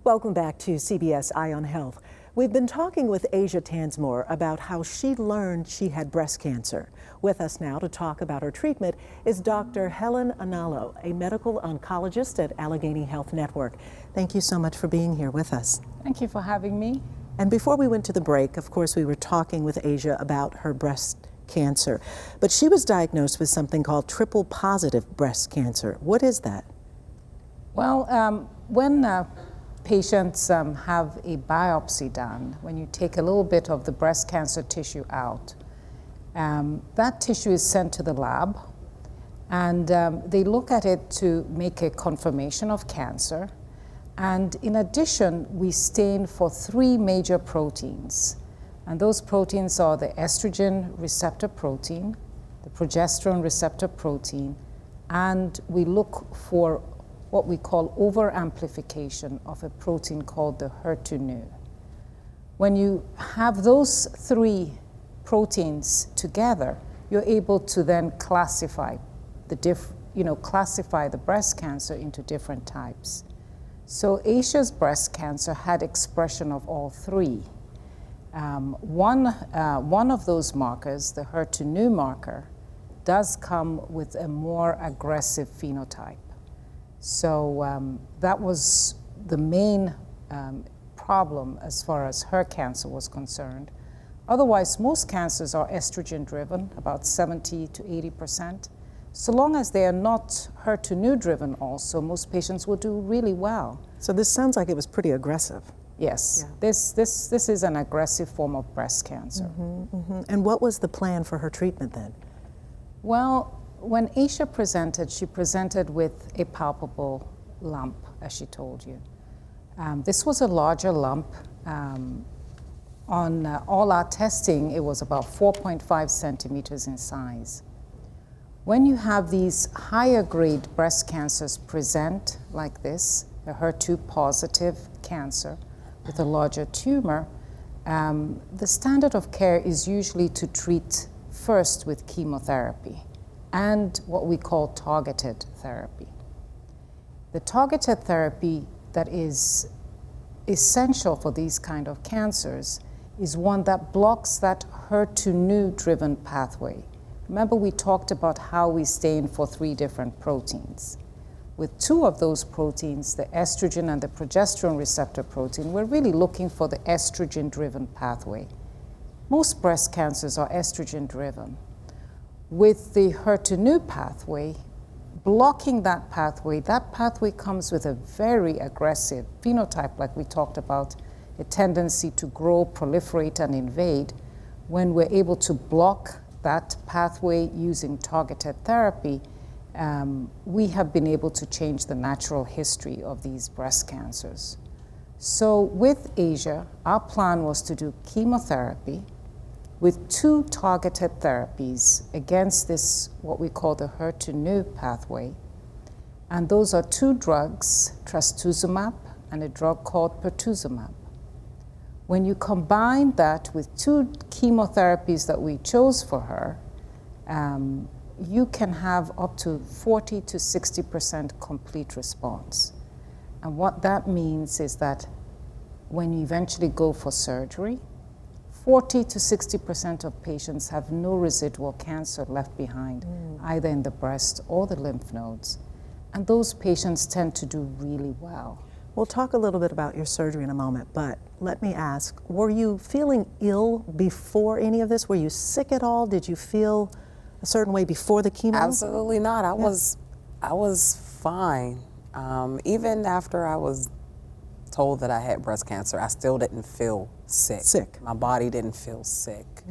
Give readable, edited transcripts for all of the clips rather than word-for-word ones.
Welcome back to CBS Eye on Health. We've been talking with Asia Tansmore about how she learned she had breast cancer. With us now to talk about her treatment is Dr. Helen Analo, a medical oncologist at Allegheny Health Network. Thank you so much for being here with us. Thank you for having me. And before we went to the break, of course, we were talking with Asia about her breast cancer, but she was diagnosed with something called triple positive breast cancer. What is that? Well, when patients have a biopsy done, when you take a little bit of the breast cancer tissue out, that tissue is sent to the lab, and they look at it to make a confirmation of cancer. And in addition, we stain for 3 major proteins. And those proteins are the estrogen receptor protein, the progesterone receptor protein, and we look for what we call over-amplification of a protein called the HER2/neu. When you have those 3 proteins together, you're able to then classify the breast cancer into different types. So Asia's breast cancer had expression of all 3. One of those markers, the HER2/neu marker, does come with a more aggressive phenotype. So that was the main problem as far as her cancer was concerned. Otherwise, most cancers are estrogen-driven, about 70 to 80%. So long as they are not HER2/neu driven also, most patients will do really well. So this sounds like it was pretty aggressive. Yes, Yeah. This is an aggressive form of breast cancer. And what was the plan for her treatment then? Well, when Asia presented, she presented with a palpable lump, as she told you. This was a larger lump. On all our testing, it was about 4.5 centimeters in size. When you have these higher grade breast cancers present like this, a HER2 positive cancer with a larger tumor, the standard of care is usually to treat first with chemotherapy and what we call targeted therapy. The targeted therapy that is essential for these kind of cancers is one that blocks that HER2/neu driven pathway. Remember, we talked about how we stain for 3 different proteins. With 2 of those proteins, the estrogen and the progesterone receptor protein, we're really looking for the estrogen-driven pathway. Most breast cancers are estrogen-driven. With the HER2/neu pathway, blocking that pathway comes with a very aggressive phenotype, like we talked about, a tendency to grow, proliferate, and invade. When we're able to block that pathway using targeted therapy, we have been able to change the natural history of these breast cancers. So with Asia, our plan was to do chemotherapy with 2 targeted therapies against this, what we call the HER2/neu pathway. And those are 2 drugs, trastuzumab and a drug called pertuzumab. When you combine that with 2 chemotherapies that we chose for her, you can have up to 40 to 60% complete response. And what that means is that when you eventually go for surgery, 40 to 60% of patients have no residual cancer left behind, either in the breast or the lymph nodes. And those patients tend to do really well. We'll talk a little bit about your surgery in a moment, but let me ask, were you feeling ill before any of this? Were you sick at all? Did you feel a certain way before the chemo? Absolutely not. I was fine. Even after I was told that I had breast cancer, I still didn't feel sick. My body didn't feel sick.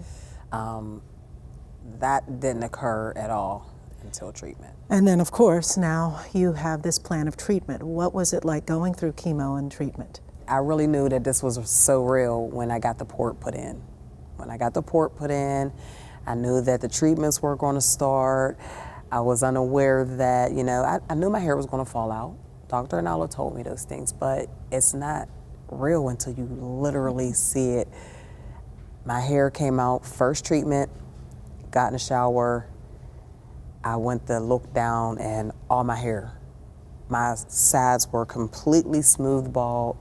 That didn't occur at all until treatment. And then, of course, now you have this plan of treatment. What was it like going through chemo and treatment? I really knew that this was so real when I got the port put in. When I got the port put in, I knew that the treatments were going to start. I was unaware that, I knew my hair was going to fall out. Dr. Analo told me those things, but it's not real until you literally see it. My hair came out first treatment, got in the shower. I went to look down and all my hair, my sides were completely smooth bald,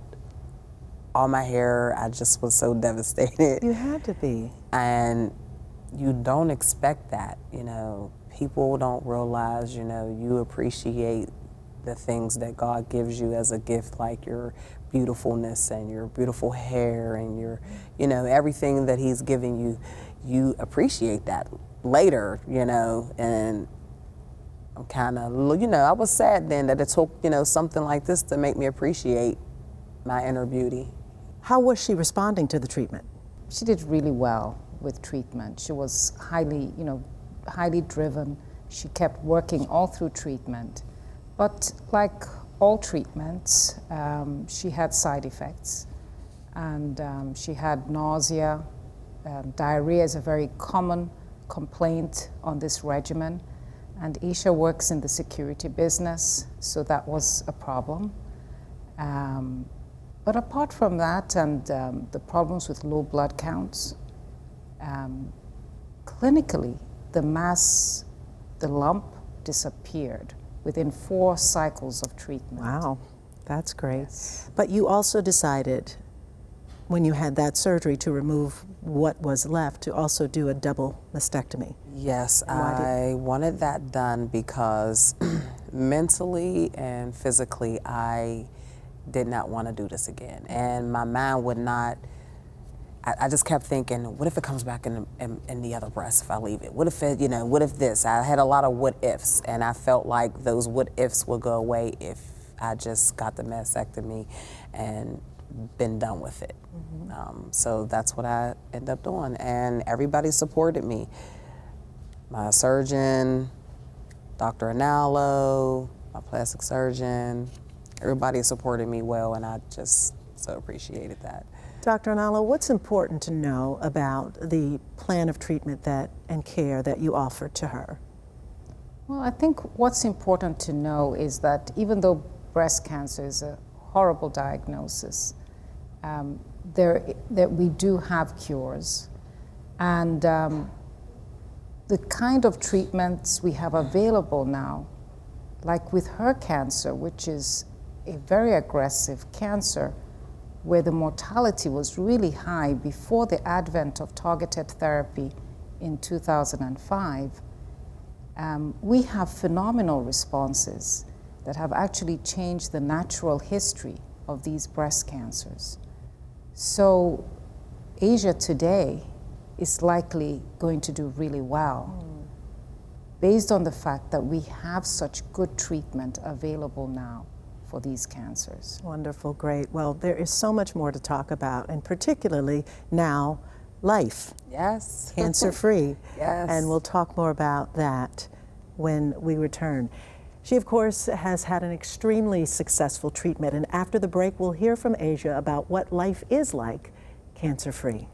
all my hair. I just was so devastated. You had to be. And you don't expect that, you know. People don't realize, you know, you appreciate the things that God gives you as a gift, like your beautifulness and your beautiful hair and your, you know, everything that He's giving you. You appreciate that later, you know, and I'm kind of, you know, I was sad then that it took, you know, something like this to make me appreciate my inner beauty. How was she responding to the treatment? She did really well with treatment. She was highly, you know, highly driven. She kept working all through treatment. But like all treatments, she had side effects. And she had nausea. Diarrhea is a very common complaint on this regimen. And Asia works in the security business, so that was a problem. But apart from that and the problems with low blood counts, clinically, the lump disappeared within 4 cycles of treatment. Wow, that's great. Yes. But you also decided, when you had that surgery to remove what was left, to also do a double mastectomy. Yes, I wanted that done because mentally and physically I did not want to do this again. And my mind would not, I just kept thinking, what if it comes back in the other breast if I leave it? What if it, you know, what if this? I had a lot of what ifs, and I felt like those what ifs would go away if I just got the mastectomy and been done with it. So that's what I ended up doing, and everybody supported me. My surgeon, Dr. Analo, my plastic surgeon, everybody supported me well, and I just so appreciated that. Dr. Analo, what's important to know about the plan of treatment and care that you offered to her? Well, I think what's important to know is that even though breast cancer is a horrible diagnosis, that we do have cures. And the kind of treatments we have available now, like with her cancer, which is a very aggressive cancer, where the mortality was really high before the advent of targeted therapy in 2005, we have phenomenal responses that have actually changed the natural history of these breast cancers. So Asia today is likely going to do really well based on the fact that we have such good treatment available now for these cancers. Wonderful, great. Well, there is so much more to talk about, and particularly now, life. Yes. Cancer-free. Yes. And we'll talk more about that when we return. She, of course, has had an extremely successful treatment, and after the break, we'll hear from Asia about what life is like cancer-free.